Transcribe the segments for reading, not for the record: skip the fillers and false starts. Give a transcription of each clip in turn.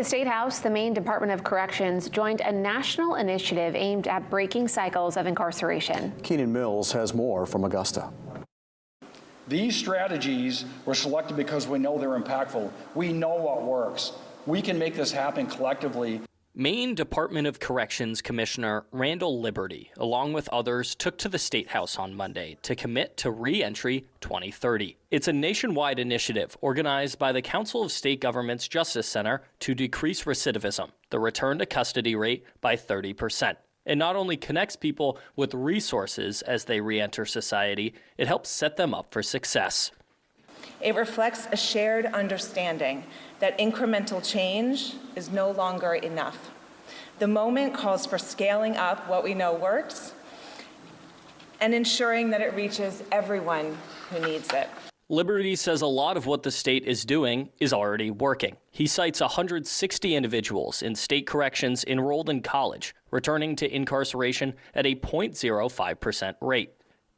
The State House, the Maine Department of Corrections, joined a national initiative aimed at breaking cycles of incarceration. Keenan Mills has more from Augusta. These strategies were selected because we know they're impactful. We know what works. We can make this happen collectively. Maine Department of Corrections Commissioner Randall Liberty, along with others, took to the State House on Monday to commit to Reentry 2030. It's a nationwide initiative organized by the Council of State Governments Justice Center to decrease recidivism, the return to custody rate, by 30%. It not only connects people with resources as they reenter society, it helps set them up for success. It reflects a shared understanding that incremental change is no longer enough. The moment calls for scaling up what we know works and ensuring that it reaches everyone who needs it. Liberty says a lot of what the state is doing is already working. He cites 160 individuals in state corrections enrolled in college, returning to incarceration at a 0.05% rate.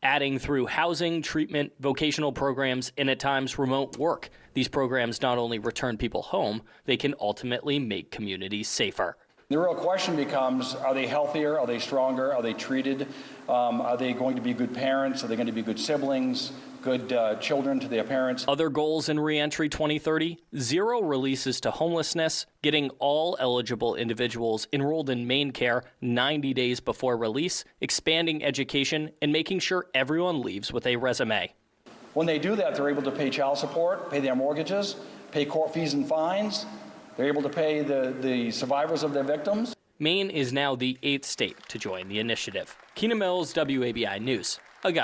Adding through housing, treatment, vocational programs, and at times remote work. These programs not only return people home, they can ultimately make communities safer. The real question becomes, are they healthier? Are they stronger? Are they treated? Are they going to be good parents? Are they going to be good siblings? Good children to their parents? Other goals in Reentry 2030, 0 releases to homelessness, getting all eligible individuals enrolled in Maine Care 90 days before release, expanding education, and making sure everyone leaves with a resume. When they do that, they're able to pay child support, pay their mortgages, pay court fees and fines. They're able to pay the survivors of their victims. Maine is now the 8th state to join the initiative. Keenan Mills, WABI News, Augusta.